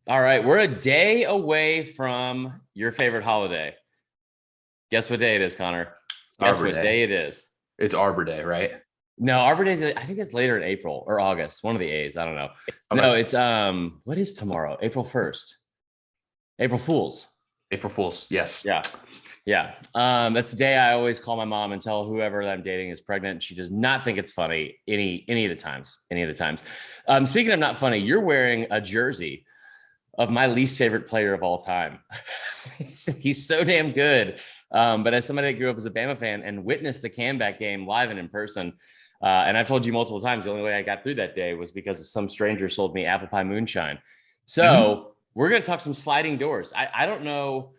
All right, we're a day away from your favorite holiday. Guess what day it is, Connor? Guess Arbor what Day. day it is? It's Arbor Day, right? No, Arbor Day is, I think it's later in April or August, one of the A's. I don't know. Okay. No, it's what is tomorrow? April 1st. April Fools. April Fools. Yes. Yeah. Yeah. That's the day I always call my mom and tell whoever that I'm dating is pregnant. She does not think it's funny any of the times. Any of the times. Speaking of not funny, you're wearing a jersey of my least favorite player of all time. He's so damn good. But as somebody that grew up as a Bama fan and witnessed the comeback game live and in person, and I've told you multiple times, the only way I got through that day was because some stranger sold me apple pie moonshine. So we're going to talk some sliding doors. I don't know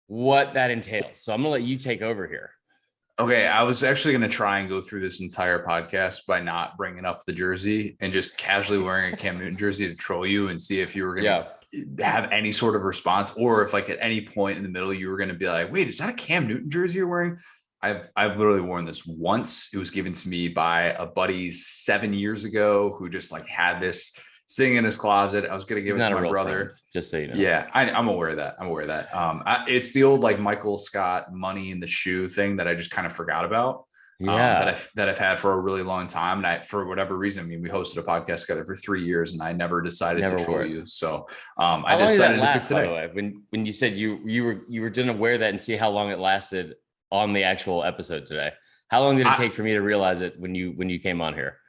what that entails. So I'm going to let you take over here. Okay. I was actually going to try and go through this entire podcast by not bringing up the jersey and just casually wearing a Cam Newton jersey to troll you and see if you were going to have any sort of response, or if like at any point in the middle you were going to be like, wait, is that a Cam Newton jersey you're wearing? I've literally worn this once. It was given to me by a buddy 7 years ago who just like had this sitting in his closet. I was going to give it to my brother. Friend, just so you know. Yeah, I'm aware of that. I'm aware of that. It's the old like Michael Scott money in the shoe thing that I just kind of forgot about. Yeah. That I've had for a really long time. And I, for whatever reason, I mean, we hosted a podcast together for 3 years and I never decided to troll you. So I decided to pick today. By the way, when you said you were going to wear that and see how long it lasted on the actual episode today. How long did it take for me to realize it when you came on here?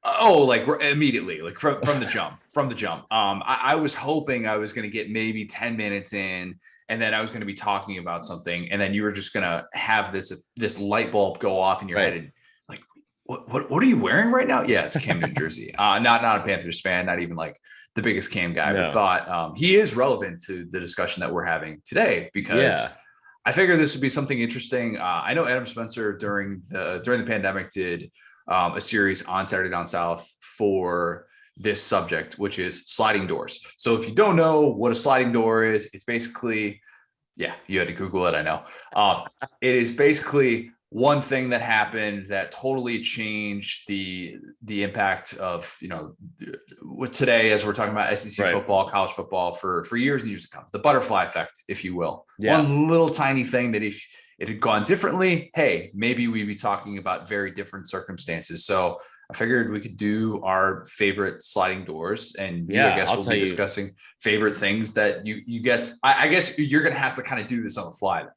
Oh, like immediately, like from the jump. I was hoping I was going to get maybe 10 minutes in, and then I was going to be talking about something, and then you were just going to have this light bulb go off in your head, and like, what are you wearing right now? Yeah, it's a Cam Newton jersey. Not a Panthers fan, not even like the biggest Cam guy, but thought he is relevant to the discussion that we're having today because I figured this would be something interesting. I know Adam Spencer during the pandemic did a series on Saturday Down South for this subject, which is sliding doors. So if you don't know what a sliding door is, it's basically, you had to Google it. I know. It is basically one thing that happened that totally changed the impact of, what today, as we're talking about SEC football, college football for years and years to come, the butterfly effect, if you will. One little tiny thing that if it had gone differently, hey, maybe we'd be talking about very different circumstances. So I figured we could do our favorite sliding doors, and I guess we'll be discussing favorite things that you guess. I guess you're going to have to kind of do this on the fly then.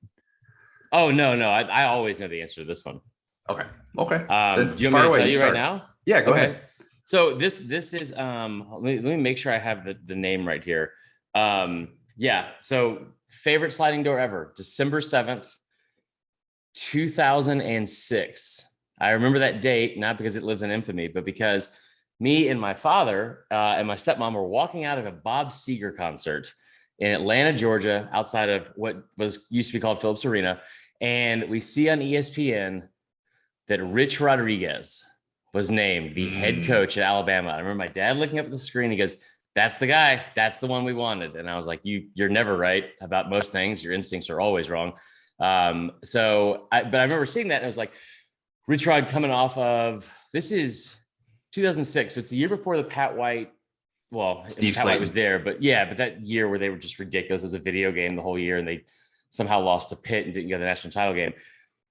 Oh, no. I always know the answer to this one. Okay. Do you want me to tell you right now? Yeah, go ahead. So this is let me make sure I have the name right here. So favorite sliding door ever, December 7th, 2006. I remember that date, not because it lives in infamy, but because me and my father and my stepmom were walking out of a Bob Seger concert in Atlanta, Georgia, outside of what used to be called Phillips Arena. And we see on ESPN that Rich Rodriguez was named the head coach at Alabama. I remember my dad looking up at the screen. He goes, "That's the guy. That's the one we wanted." And I was like, "You're never right about most things. Your instincts are always wrong." But I remember seeing that and I was like, Rich Rod coming off of, this is 2006. So it's the year before the Pat White. Well, Steve Pat White was there, but that year where they were just ridiculous. It was a video game the whole year and they somehow lost to Pitt and didn't get the national title game.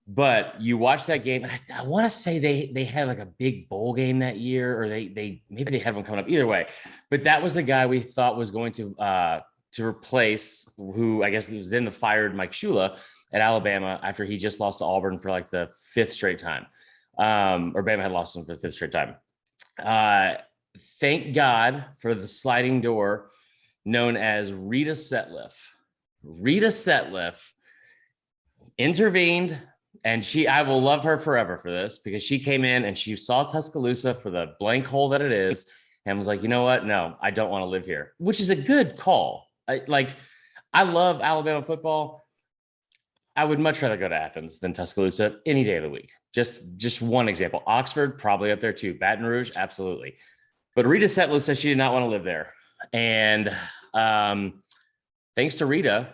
But you watch that game. I want to say they had like a big bowl game that year, or maybe they had one coming up. Either way, but that was the guy we thought was going to replace who I guess it was then the fired Mike Shula at Alabama after he just lost to Auburn for like the fifth straight time, or Bama had lost him for the fifth straight time. Thank God for the sliding door known as Rita Setliff. Rita Setliff intervened, and I will love her forever for this, because she came in and she saw Tuscaloosa for the blank hole that it is and was like, you know what? No, I don't want to live here, which is a good call. I love Alabama football. I would much rather go to Athens than Tuscaloosa any day of the week. Just one example. Oxford, probably up there too. Baton Rouge, absolutely. But Rita Setliff said she did not want to live there. And thanks to Rita,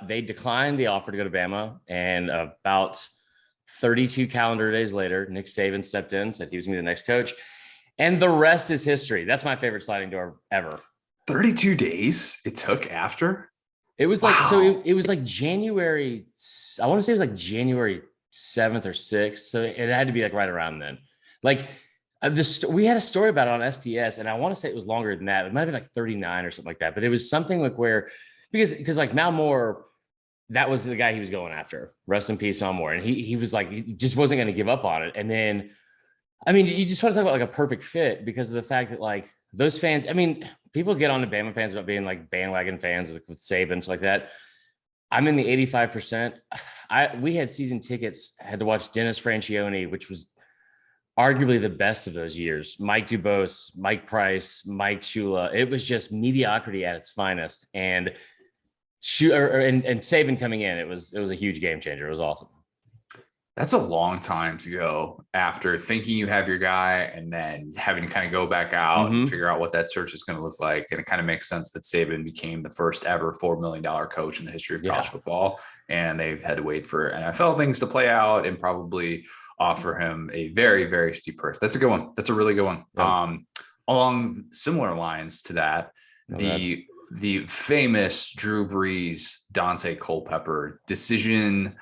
they declined the offer to go to Bama. And about 32 calendar days later, Nick Saban stepped in, said he was going to be the next coach. And the rest is history. That's my favorite sliding door ever. 32 days it took after. It was like, so it was like January. I want to say it was like January 7th or 6th. So it had to be like right around then. Like we had a story about it on SDS, and I want to say it was longer than that. It might have been like 39 or something like that. But it was something like where, because like Mal Moore, that was the guy he was going after. Rest in peace, Mal Moore. And he was like, he just wasn't going to give up on it. And then, I mean, you just want to talk about like a perfect fit because of the fact that like those fans, I mean, people get on to Bama fans about being like bandwagon fans with Saban and stuff like that. I'm in the 85%. We had season tickets, had to watch Dennis Franchione, which was arguably the best of those years. Mike Dubose, Mike Price, Mike Shula. It was just mediocrity at its finest. And and Saban coming in, it was a huge game changer. It was awesome. That's a long time to go after thinking you have your guy and then having to kind of go back out and figure out what that search is going to look like. And it kind of makes sense that Saban became the first ever $4 million coach in the history of college football. And they've had to wait for NFL things to play out and probably offer him a very, very steep purse. That's a good one. That's a really good one. Yeah. Along similar lines to that, the famous Drew Brees, Dante Culpepper decision,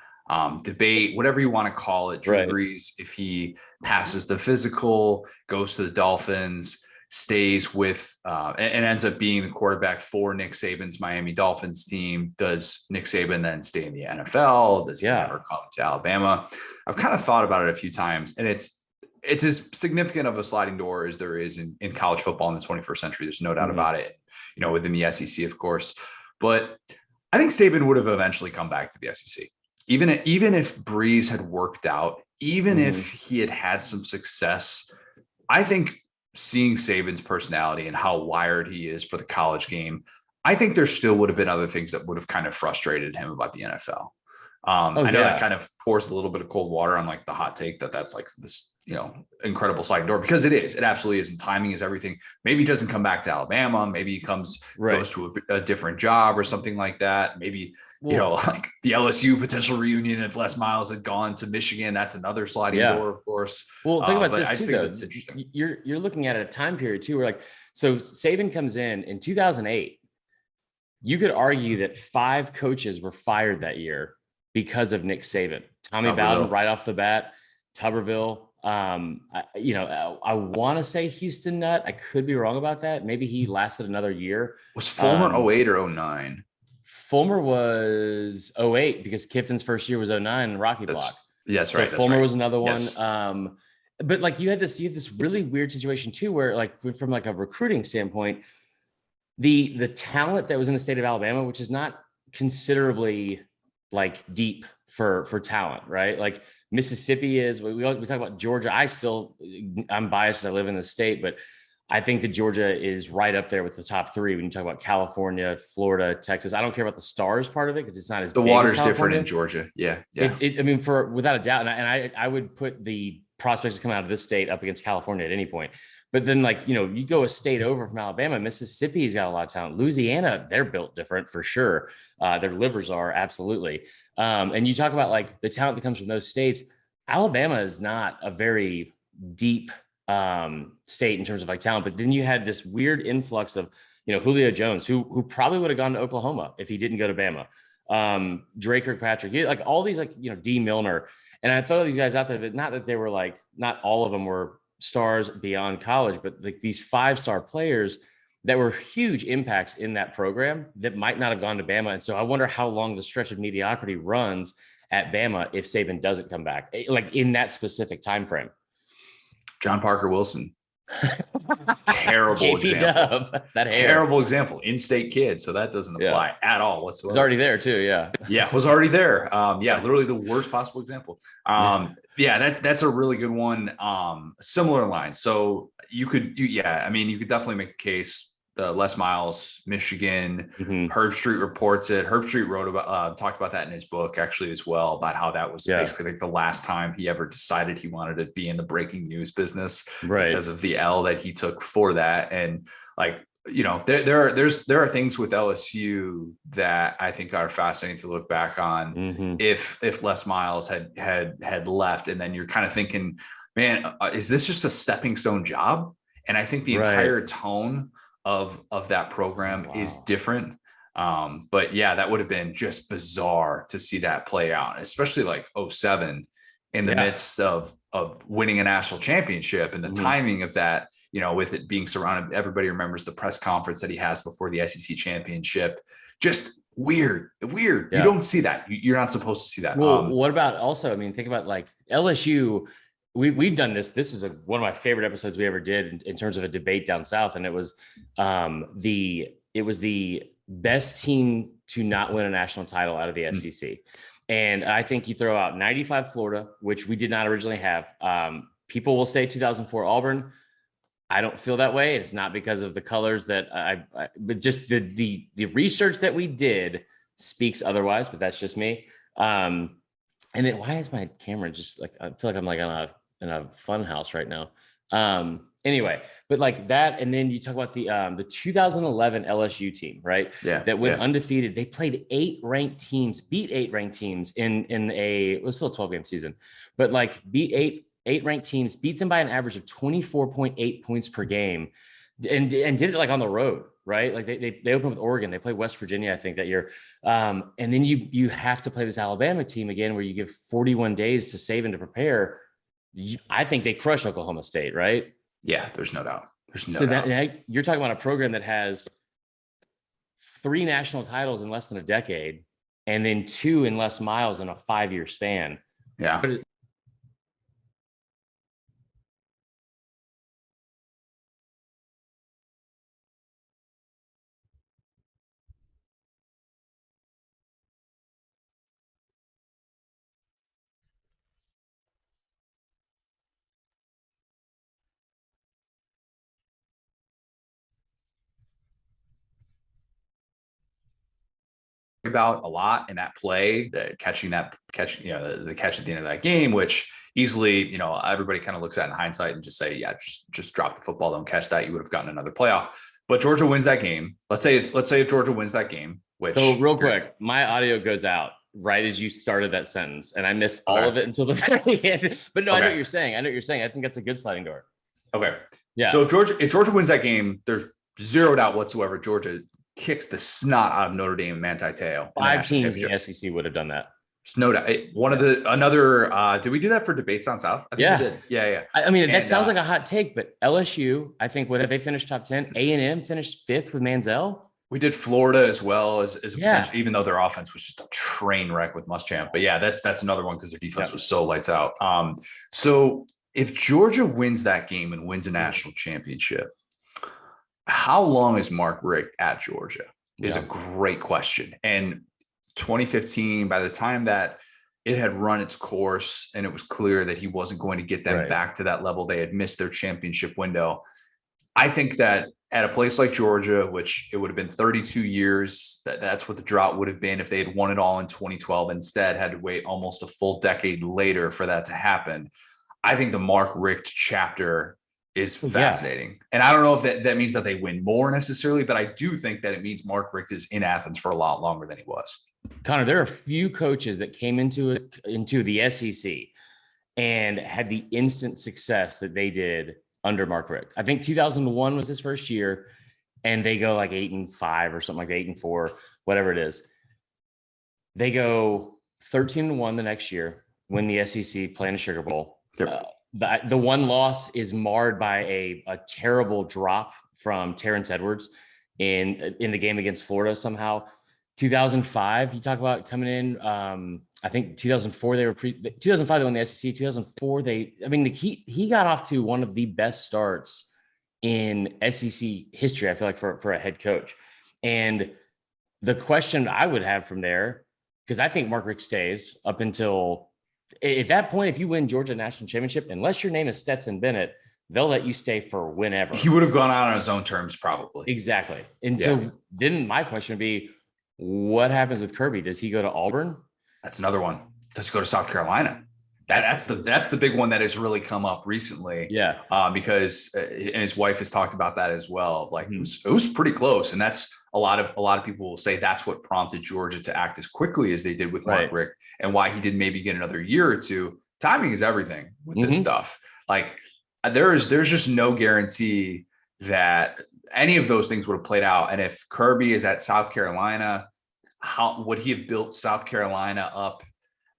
debate, whatever you want to call it. Drew Brees, if he passes the physical, goes to the Dolphins, stays with and ends up being the quarterback for Nick Saban's Miami Dolphins team. Does Nick Saban then stay in the NFL? Does he ever come to Alabama? I've kind of thought about it a few times, and it's as significant of a sliding door as there is in college football in the 21st century. There's no doubt about it, within the SEC, of course. But I think Saban would have eventually come back to the SEC. Even if Brees had worked out, even if he had had some success, I think seeing Saban's personality and how wired he is for the college game, I think there still would have been other things that would have kind of frustrated him about the NFL. I know that kind of pours a little bit of cold water on like the hot take that's like this, incredible sliding door, because it absolutely is. And timing is everything. Maybe he doesn't come back to Alabama. Maybe he goes to a different job or something like that. Maybe, like the LSU potential reunion if Les Miles had gone to Michigan, that's another sliding door, of course. Well, think about this too, though. You're looking at a time period too, where so Saban comes in 2008. You could argue that 5 coaches were fired that year because of Nick Saban. Tommy Bowden right off the bat, Tuberville. I want to say Houston Nutt. I could be wrong about that. Maybe he lasted another year. Was Fulmer 08 or 09? Fulmer was 08 because Kiffin's first year was 09 and Rocky Block. Yes, so right. Fulmer was another one. Yes. But like you had this really weird situation too, where like from like a recruiting standpoint, the talent that was in the state of Alabama, which is not considerably like deep for talent, right? Like Mississippi is. We talk about Georgia. I'm biased. I live in the state, but I think that Georgia is right up there with the top 3 when you talk about California, Florida, Texas. I don't care about the stars part of it because it's not as the water's different in Georgia. Yeah. Without a doubt, and I would put the prospects that come out of this state up against California at any point. But then, you go a state over from Alabama, Mississippi's got a lot of talent. Louisiana, they're built different for sure. Their livers are absolutely. And you talk about like the talent that comes from those states. Alabama is not a very deep state in terms of like talent, but then you had this weird influx of, Julio Jones, who probably would have gone to Oklahoma if he didn't go to Bama. Dre Kirkpatrick, like all these D Milner. And I throw these guys out there that not that they were like, not all of them were stars beyond college, but like these 5-star players that were huge impacts in that program that might not have gone to Bama. And so I wonder how long the stretch of mediocrity runs at Bama if Saban doesn't come back, like in that specific time frame. John Parker Wilson. Terrible JP example. That terrible example. In-state kid, so that doesn't apply at all whatsoever. Was already there too, was already there. Literally the worst possible example. That's a really good one. Similar line. So you could definitely make the case. The Les Miles, Michigan, Herb Street reports it. Herb Street talked about that in his book actually as well, about how that was basically like the last time he ever decided he wanted to be in the breaking news business because of the L that he took for that. And like, there are things with LSU that I think are fascinating to look back on. If Les Miles had left, and then you're kind of thinking, man, is this just a stepping stone job? And I think the entire tone of that program is different. But yeah, that would have been just bizarre to see that play out, especially like 07 in the midst of winning a national championship, and the timing of that, you know, with it being surrounded. Everybody remembers the press conference that he has before the SEC championship. Just weird. Yeah. You don't see that. You're not supposed to see that. Well, what about also, I mean, think about like LSU. We've done this. This was one of my favorite episodes we ever did in terms of a debate down south. And it was the best team to not win a national title out of the SEC. And I think you throw out 95 Florida, which we did not originally have. People will say 2004 Auburn. I don't feel that way. It's not because of the colors that but just the research that we did speaks otherwise, but that's just me. And then why is my camera just like, I feel like I'm like in a fun house right now. Anyway, but like that. And then you talk about the 2011 LSU team, right? Yeah. That went undefeated. They played beat 8 ranked teams in it was still a 12-game season, but like beat eight ranked teams, beat them by an average of 24.8 points per game, and did it like on the road, right? Like they opened with Oregon, they played West Virginia, I think, that year. And then you have to play this Alabama team again, where you give 41 days to Saban to prepare. I think they crush Oklahoma State, right? Yeah, there's no doubt. You're talking about a program that has 3 national titles in less than a decade, and then 2 in Les Miles in a 5-year span. Yeah. But about a lot in that play, the catch, you know, the catch at the end of that game, which easily, you know, everybody kind of looks at in hindsight and just say, yeah, just drop the football, don't catch that, you would have gotten another playoff. But Georgia wins that game. Let's say if Georgia wins that game, which, so real quick, my audio goes out right as you started that sentence, and I missed all of it until the very end. But no, I know what you're saying. I think that's a good sliding door. Okay. Yeah. So if Georgia wins that game, there's zero doubt whatsoever Georgia kicks the snot out of Notre Dame and Manti Te'o. 5 teams in the SEC would have done that. There's no doubt. Did we do that for Debates Down South? I think we did. Yeah. I mean, that sounds like a hot take, but LSU, I think, what if they finished top 10? A&M finished 5th with Manziel. We did Florida as well as even though their offense was just a train wreck with Muschamp. But yeah, that's another one because their defense was so lights out. So if Georgia wins that game and wins a national championship, how long is Mark Richt at Georgia is a great question. And 2015, by the time that it had run its course and it was clear that he wasn't going to get them back to that level, they had missed their championship window. I think that at a place like Georgia, which it would have been 32 years, that's what the drought would have been if they had won it all in 2012, instead had to wait almost a full decade later for that to happen. I think the Mark Richt chapter is fascinating. And I don't know if that means that they win more necessarily, but I do think that it means Mark Richt is in Athens for a lot longer than he was. Connor, there are a few coaches that came into the SEC and had the instant success that they did under Mark Richt. I think 2001 was his first year, and they go like 8-5 or something like 8-4, whatever it is. They go 13-1 the next year, win the SEC, play in a Sugar Bowl. The one loss is marred by a terrible drop from Terrence Edwards in the game against Florida somehow. 2005, you talk about coming in. I think 2004 2005 they won the SEC. 2004 he got off to one of the best starts in SEC history, I feel like, for a head coach. And the question I would have from there, because I think Mark Richt stays up until at that point, if you win Georgia national championship, unless your name is Stetson Bennett, they'll let you stay for whenever. He would have gone out on his own terms, probably. Exactly. And so then my question would be, what happens with Kirby? Does he go to Auburn? That's another one. Does he go to South Carolina? That's the big one that has really come up recently. Yeah. Because and his wife has talked about that as well. Like it was pretty close. And that's a lot of people will say that's what prompted Georgia to act as quickly as they did with Mark Richt, and why he didn't maybe get another year or two. Timing is everything with this stuff. Like there's just no guarantee that any of those things would have played out. And if Kirby is at South Carolina, how would he have built South Carolina up?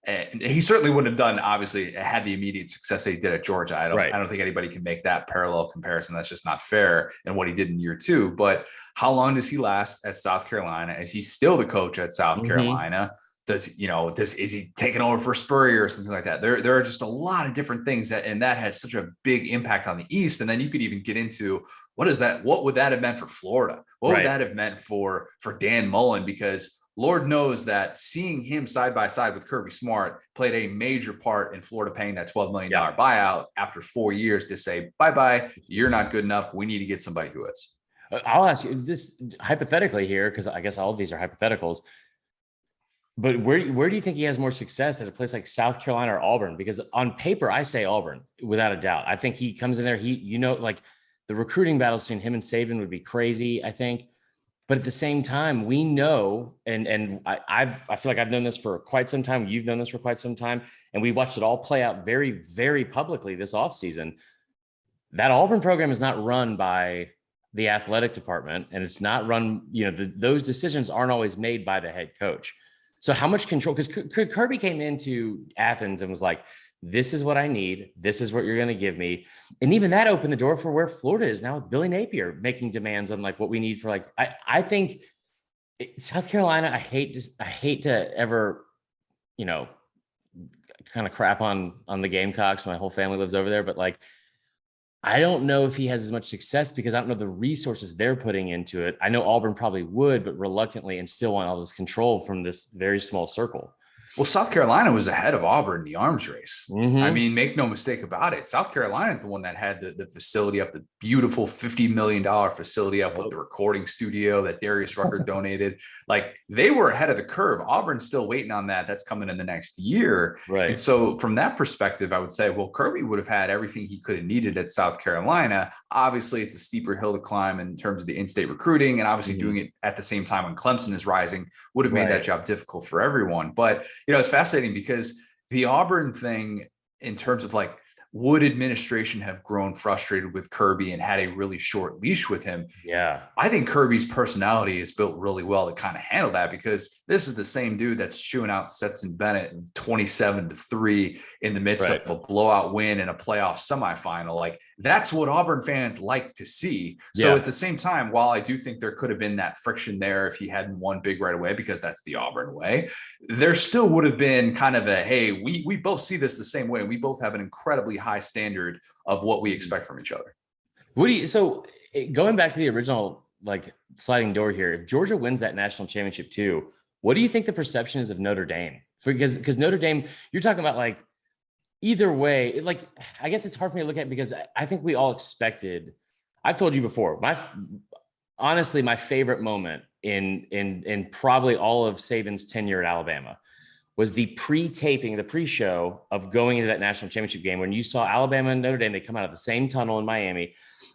And he certainly wouldn't have done, obviously, had the immediate success that he did at Georgia. I don't think anybody can make that parallel comparison. That's just not fair. And what he did in year 2. But how long does he last at South Carolina? Is he still the coach at South Carolina? Is he taking over for Spurrier or something like that? There are just a lot of different things and that has such a big impact on the East. And then you could even get into what would that have meant for Florida? What would that have meant for Dan Mullen? Because Lord knows that seeing him side by side with Kirby Smart played a major part in Florida paying that $12 million buyout after 4 years to say, bye-bye, you're not good enough. We need to get somebody who is. I'll ask you this hypothetically here, because I guess all of these are hypotheticals. But where do you think he has more success at a place like South Carolina or Auburn? Because on paper, I say Auburn without a doubt. I think he comes in there. Like the recruiting battles between him and Saban would be crazy, I think. But at the same time, we know, and I feel like I've known this for quite some time. You've known this for quite some time. And we watched it all play out very, very publicly this offseason. That Auburn program is not run by the athletic department, and it's not run, those decisions aren't always made by the head coach. So how much control, because Kirby came into Athens and was like, this is what I need. This is what you're going to give me. And even that opened the door for where Florida is now with Billy Napier making demands on like what we need for I think South Carolina, I hate to ever, kind of crap on the Gamecocks. My whole family lives over there, but I don't know if he has as much success because I don't know the resources they're putting into it. I know Auburn probably would, but reluctantly, and still want all this control from this very small circle. Well, South Carolina was ahead of Auburn in the arms race. I mean, make no mistake about it. South Carolina is the one that had the facility up, the beautiful $50 million facility up with the recording studio that Darius Rucker donated. They were ahead of the curve. Auburn's still waiting on that. That's coming in the next year. Right. And so from that perspective, I would say, well, Kirby would have had everything he could have needed at South Carolina. Obviously, it's a steeper hill to climb in terms of the in-state recruiting, and obviously doing it at the same time when Clemson is rising would have made that job difficult for everyone. But it's fascinating because the Auburn thing, in terms of would administration have grown frustrated with Kirby and had a really short leash with him? Yeah. I think Kirby's personality is built really well to kind of handle that, because this is the same dude that's chewing out Stetson Bennett 27-3 in the midst of a blowout win in a playoff semifinal. That's what Auburn fans like to see. So at the same time, while I do think there could have been that friction there if he hadn't won big right away, because that's the Auburn way, there still would have been kind of a, hey, we both see this the same way. We both have an incredibly high standard of what we expect from each other. So going back to the original sliding door here, if Georgia wins that national championship too, what do you think the perception is of Notre Dame? Because Notre Dame, you're talking about either way, I guess it's hard for me to look at, because I think we all expected, I've told you before, honestly, my favorite moment in probably all of Saban's tenure at Alabama was the pre-show of going into that national championship game when you saw Alabama and Notre Dame. They come out of the same tunnel in Miami,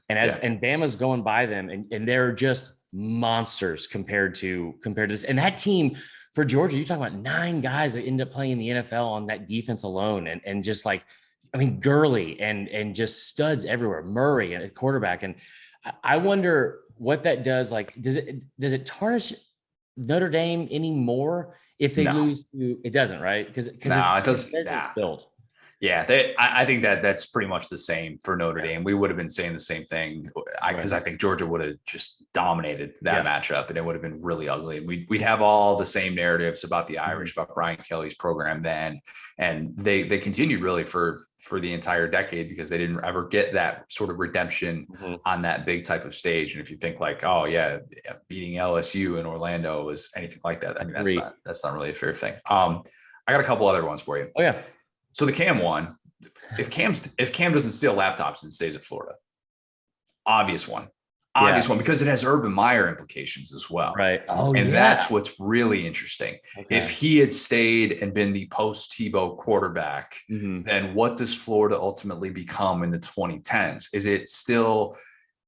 and and Bama's going by them, and they're just monsters compared to this. And that team for Georgia, you're talking about 9 guys that end up playing in the NFL on that defense alone, and just Gurley and just studs everywhere, Murray and quarterback. And I wonder what that does. Does it tarnish Notre Dame anymore if they lose to? It doesn't, right? Because it doesn't. It's built. Yeah, I think that's pretty much the same for Notre Dame. We would have been saying the same thing, because I think Georgia would have just dominated that matchup, and it would have been really ugly. We'd have all the same narratives about the Irish, about Brian Kelly's program then, and they continued really for the entire decade, because they didn't ever get that sort of redemption on that big type of stage. And if you think beating LSU in Orlando was anything like that, I mean that's not really a fair thing. I got a couple other ones for you. Oh yeah. So the Cam one, if Cam doesn't steal laptops and stays at Florida, obvious one, because it has Urban Meyer implications as well. Right. That's what's really interesting. Okay. If he had stayed and been the post Tebow quarterback, then what does Florida ultimately become in the 2010s? Is it still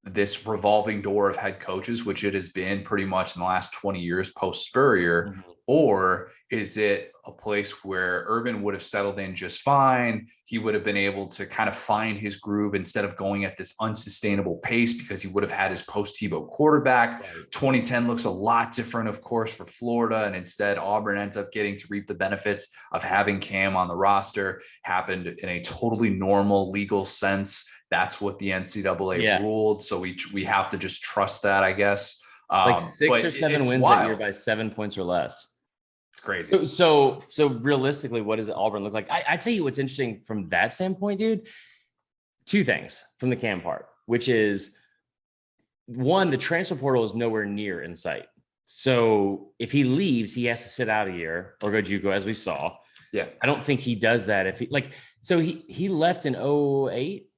this revolving door of head coaches, which it has been pretty much in the last 20 years post Spurrier? Or is it a place where Urban would have settled in just fine? He would have been able to kind of find his groove instead of going at this unsustainable pace because he would have had his post-Tebow quarterback. Right. 2010 looks a lot different, of course, for Florida. And instead, Auburn ends up getting to reap the benefits of having Cam on the roster. Happened in a totally normal legal sense. That's what the NCAA ruled. So we have to just trust that, I guess. Like 6 or 7 wins that year by 7 points or less. It's crazy. So realistically, what does Auburn look like? I tell you what's interesting from that standpoint, dude. 2 things from the Cam part, which is, one, the transfer portal is nowhere near in sight. So if he leaves, he has to sit out a year or go JUCO, as we saw. Yeah. I don't think he does that if he he left in 2008.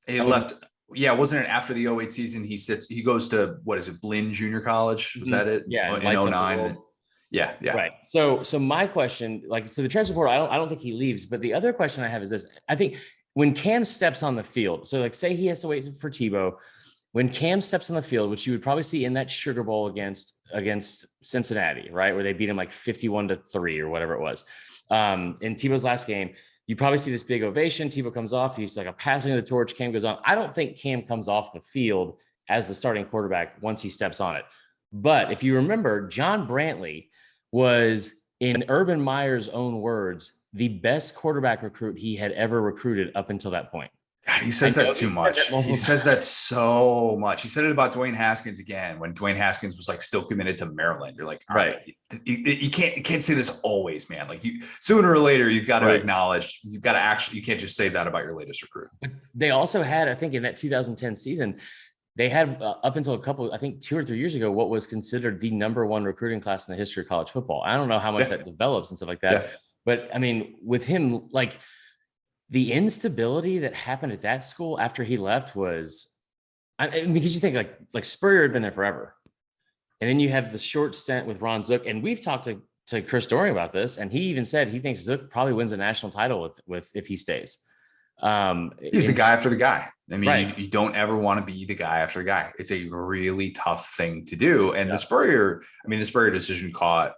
He left. Yeah, wasn't it after the 2008 season? He goes to, what is it, Blinn Junior College? Was that it? Yeah, in 2009. Yeah. Right. So my question, so the transfer portal, I don't think he leaves, but the other question I have is this. I think when Cam steps on the field, so say he has to wait for Tebow, when Cam steps on the field, which you would probably see in that Sugar Bowl against Cincinnati, right, where they beat him like 51-3 or whatever it was, in Tebow's last game, you probably see this big ovation. Tebow comes off. He's like a passing of the torch. Cam goes on. I don't think Cam comes off the field as the starting quarterback once he steps on it. But if you remember, John Brantley was, in Urban Meyer's own words, the best quarterback recruit he had ever recruited up until that point. God, he says that too much. He says that so much. He said it about Dwayne Haskins again, when Dwayne Haskins was like still committed to Maryland. You're like, all right, you can't say this always, man. Like, you sooner or later, you've got to acknowledge, you can't just say that about your latest recruit. They also had, I think in that 2010 season, they had up until I think 2 or 3 years ago, what was considered the #1 recruiting class in the history of college football. I don't know how much that develops and stuff like that. Yeah. But I mean, with him, like, the instability that happened at that school after he left was, because you think like Spurrier had been there forever. And then you have the short stint with Ron Zook. And we've talked to Chris Doering about this. And he even said he thinks Zook probably wins a national title with if he stays. He's the guy after the guy. I mean, you don't ever want to be the guy after the guy. It's a really tough thing to do. And the Spurrier decision caught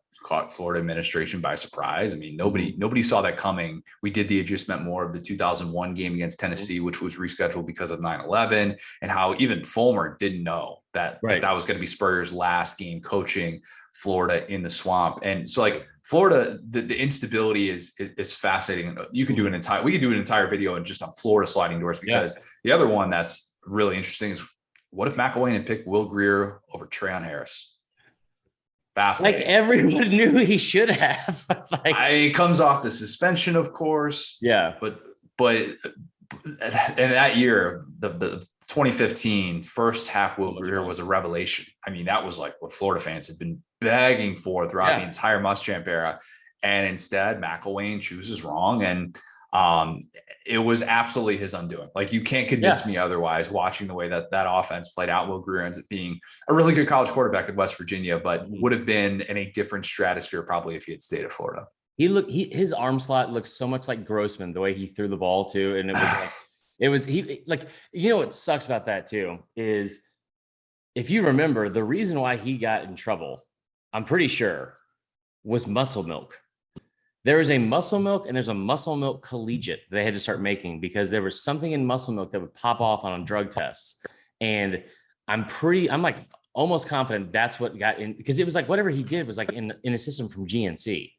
Florida administration by surprise. I mean, nobody saw that coming. We did the adjustment more of the 2001 game against Tennessee, which was rescheduled because of 9/11, and how even Fulmer didn't know that was going to be Spurrier's last game coaching Florida in the swamp. And so, like, Florida, the instability is fascinating. We could do an entire video and just on Florida sliding doors, because the other one that's really interesting is, what if McElwain had picked Will Grier over Treon Harris? Like, everyone knew he should have. It comes off the suspension, of course. Yeah. But in that year, the 2015 first half, Will Grier was a revelation. I mean, that was like what Florida fans had been begging for throughout the entire Muschamp era. And instead, McElwain chooses wrong. And it was absolutely his undoing. Like, you can't convince me otherwise, watching the way that offense played out. Will Grier ends up being a really good college quarterback at West Virginia, but would have been in a different stratosphere probably if he had stayed at Florida. His arm slot looked so much like Grossman, the way he threw the ball too. And you know what sucks about that too is, if you remember, the reason why he got in trouble, I'm pretty sure, was muscle milk. There is a muscle milk and there's a muscle milk collegiate they had to start making, because there was something in muscle milk that would pop off on drug tests. And I'm like almost confident that's what got in, because it was like whatever he did was like in a system from GNC.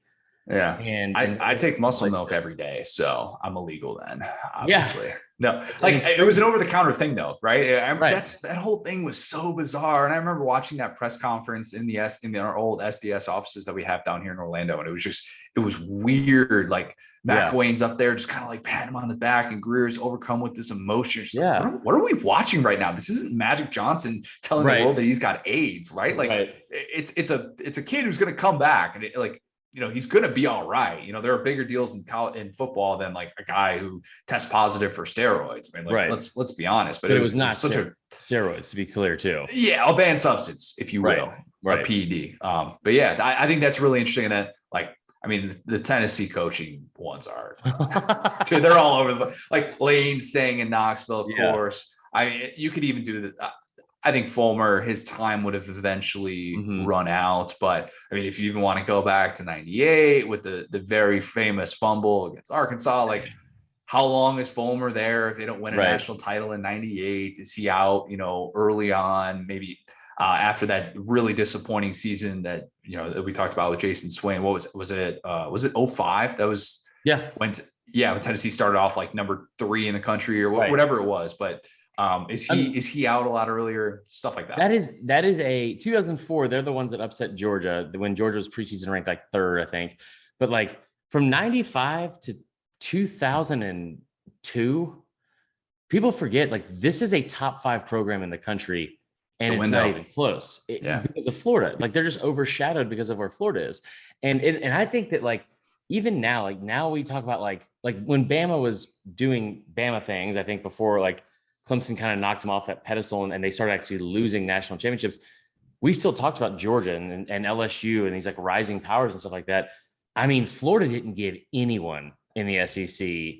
Yeah. And I take muscle milk every day, so I'm illegal then, obviously. Yeah. No, like, it was an over-the-counter thing though, right? That whole thing was so bizarre. And I remember watching that press conference in our old SDS offices that we have down here in Orlando. And it was weird. Like, McElwain's up there just kind of like patting him on the back, and Greer's overcome with this emotion. Like, what are we watching right now? This isn't Magic Johnson telling the world that he's got AIDS, right? Like, it's a kid who's going to come back, and he's going to be all right. There are bigger deals in football than like a guy who tests positive for steroids. I mean, let's be honest. But it was not such steroids, to be clear too. Yeah, a banned substance, if you will, a PED. But yeah, I think that's really interesting. And that, like, I mean, the Tennessee coaching ones are, dude, they're all over like Lane staying in Knoxville, of course. I mean, you could even do that. I think Fulmer, his time would have eventually run out. But I mean, if you even want to go back to 98 with the very famous fumble against Arkansas, like how long is Fulmer there if they don't win a national title in 98? Is he out, early on, maybe after that really disappointing season that, that we talked about with Jason Swain? What was it? Was it 05? That was when Tennessee started off like number 3 in the country or whatever it was. But is he out a lot earlier? Stuff like that. That is a 2004. They're the ones that upset Georgia when Georgia was preseason ranked like 3rd, I think. But like from 95 to 2002, people forget like this is a top 5 program in the country, and it's not even close because of Florida. Like they're just overshadowed because of where Florida is, and I think that like even now, like now we talk about like when Bama was doing Bama things, I think before like Clemson kind of knocked them off that pedestal and they started actually losing national championships. We still talked about Georgia and LSU and these like rising powers and stuff like that. I mean, Florida didn't give anyone in the SEC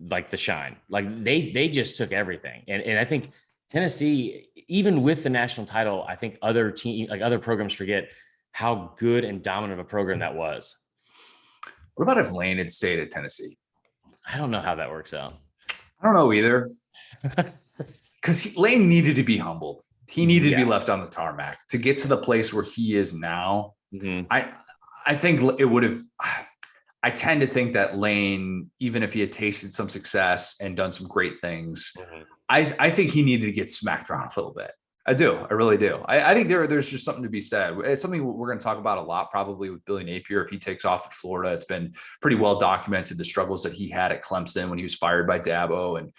like the shine. Like they just took everything. And I think Tennessee, even with the national title, I think other programs forget how good and dominant of a program that was. What about if Lane had stayed at Tennessee? I don't know how that works out. I don't know either. Because Lane needed to be humbled. He needed to be left on the tarmac to get to the place where he is now. I think it would have. I tend to think that Lane, even if he had tasted some success and done some great things, I think he needed to get smacked around a little bit. I do. I really do. I think there's just something to be said. It's something we're going to talk about a lot, probably with Billy Napier. If he takes off at Florida, it's been pretty well documented, the struggles that he had at Clemson when he was fired by Dabo. And,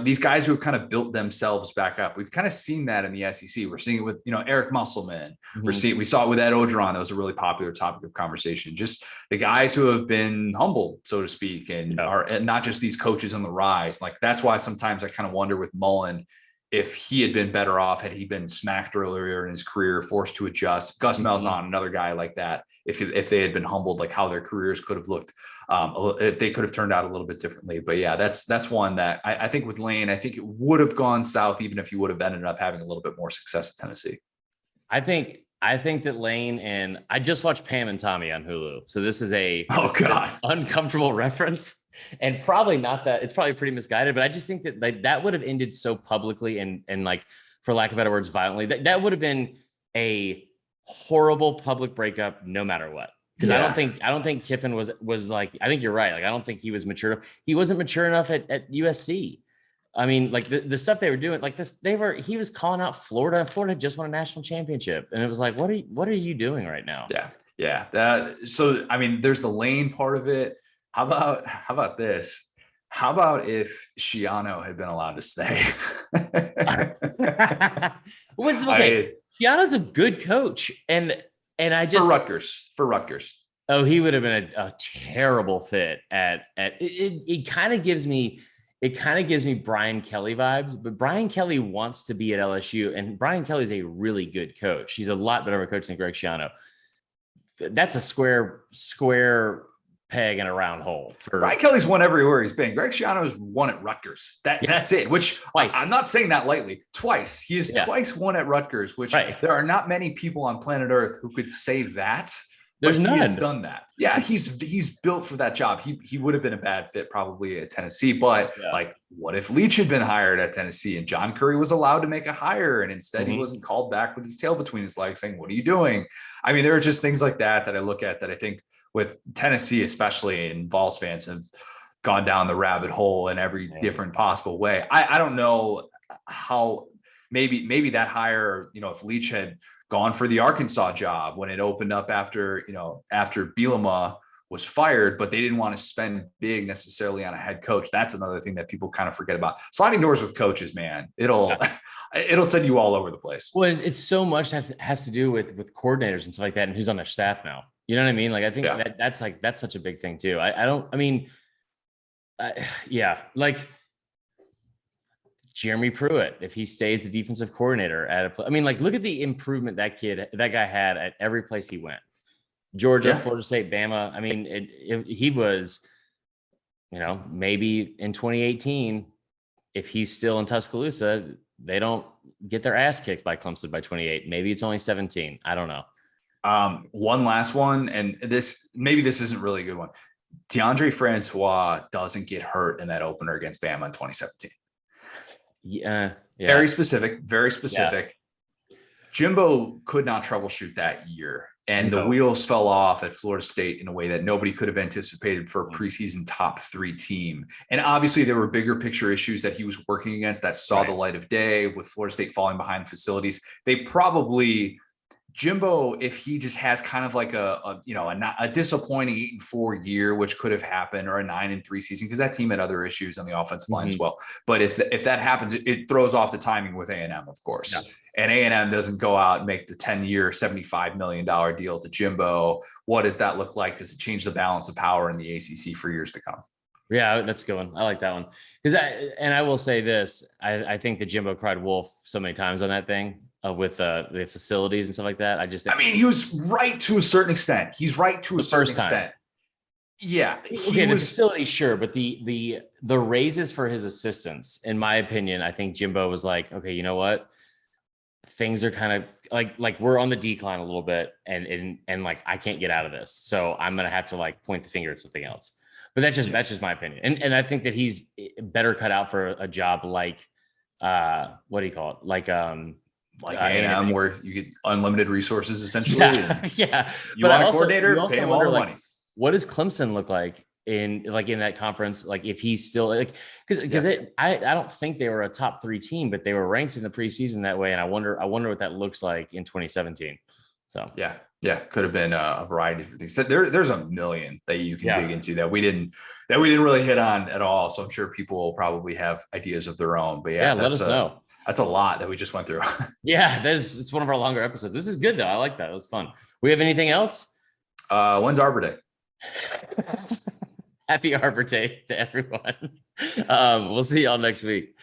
these guys who have kind of built themselves back up. We've kind of seen that in the SEC. We're seeing it with, Eric Musselman. We saw it with Ed Ogeron. That was a really popular topic of conversation. Just the guys who have been humbled, so to speak, and are not just these coaches on the rise. Like that's why sometimes I kind of wonder with Mullen, if he had been better off, had he been smacked earlier in his career, forced to adjust. Gus Malzahn, another guy like that, if they had been humbled, like how their careers could have looked, if they could have turned out a little bit differently. But yeah, that's one that I think with Lane, I think it would have gone south, even if he would have ended up having a little bit more success at Tennessee. I think that Lane, and I just watched Pam and Tommy on Hulu. So this is an uncomfortable reference. And probably not that, it's probably pretty misguided, but I just think that that would have ended so publicly and like, for lack of better words, violently, that would have been a horrible public breakup no matter what. Because I don't think Kiffin was like, I think you're right. Like, I don't think he was mature enough. He wasn't mature enough at USC. I mean, like the stuff they were doing, like this, he was calling out Florida. Florida just won a national championship. And it was like, what are you doing right now? Yeah. So, I mean, there's the Lane part of it. How about this? How about if Schiano had been allowed to stay? Schiano's a good coach, and I just for Rutgers. Oh, he would have been a terrible fit at it. It kind of gives me Brian Kelly vibes, but Brian Kelly wants to be at LSU, and Brian Kelly is a really good coach. He's a lot better of a coach than Greg Schiano. That's a square peg in a round hole. Brian Kelly's won everywhere he's been. Greg Schiano's won at Rutgers. That's it, which twice. I'm not saying that lightly. Twice. He has twice won at Rutgers, which there are not many people on planet Earth who could say that. There's none. He has done that. Yeah, he's built for that job. He would have been a bad fit probably at Tennessee, but like, what if Leach had been hired at Tennessee and John Curry was allowed to make a hire, and instead he wasn't called back with his tail between his legs saying, "What are you doing?" I mean, there are just things like that I look at that I think with Tennessee, especially, and Vols fans have gone down the rabbit hole in every different possible way. I don't know how maybe that hire, if Leach had gone for the Arkansas job when it opened up after Bielema was fired, but they didn't want to spend big necessarily on a head coach. That's another thing that people kind of forget about. Sliding doors with coaches, man, it'll send you all over the place. Well, it's so much has to do with coordinators and stuff like that, and who's on their staff now. You know what I mean? Like, I think that's such a big thing too. Like Jeremy Pruitt, if he stays the defensive coordinator like, look at the improvement that guy had at every place he went. Georgia, Florida State, Bama. I mean, he was, maybe in 2018, if he's still in Tuscaloosa, they don't get their ass kicked by Clemson by 28. Maybe it's only 17. I don't know. One last one, and this isn't really a good one. DeAndre Francois doesn't get hurt in that opener against Bama in 2017. Yeah. Very specific. Yeah. Jimbo could not troubleshoot that year. And the wheels fell off at Florida State in a way that nobody could have anticipated for a preseason top 3 team. And obviously there were bigger picture issues that he was working against that saw the light of day, with Florida State falling behind facilities. Jimbo, if he just has kind of like a disappointing 8-4 year, which could have happened, or a 9-3 season, because that team had other issues on the offensive line as well. But if that happens, it throws off the timing with A&M, of course. Yeah. And A&M doesn't go out and make the 10-year, $75 million deal to Jimbo. What does that look like? Does it change the balance of power in the ACC for years to come? Yeah, that's a good one. I like that one. And I will say this, I think that Jimbo cried wolf so many times on that thing. With the facilities and stuff like that. He was right to a certain extent. He's right to a certain extent. Yeah. Okay, the facility, sure. But the raises for his assistants, in my opinion, I think Jimbo was like, okay, you know what? Things are kind of like we're on the decline a little bit, and like I can't get out of this. So I'm gonna have to like point the finger at something else. But that's just my opinion. And I think that he's better cut out for a job like what do you call it? Like A&M, where you get unlimited resources essentially. Yeah. You want a coordinator, pay him all the money. What does Clemson look like in that conference? Like if he's still because I don't think they were a top 3 team, but they were ranked in the preseason that way. And I wonder what that looks like in 2017. So yeah, could have been a variety of things. There's a million that you can dig into that we didn't really hit on at all. So I'm sure people will probably have ideas of their own. But let us know. That's a lot that we just went through. Yeah, it's one of our longer episodes. This is good though. I like that. It was fun. We have anything else? When's Arbor Day? Happy Arbor Day to everyone. We'll see y'all next week.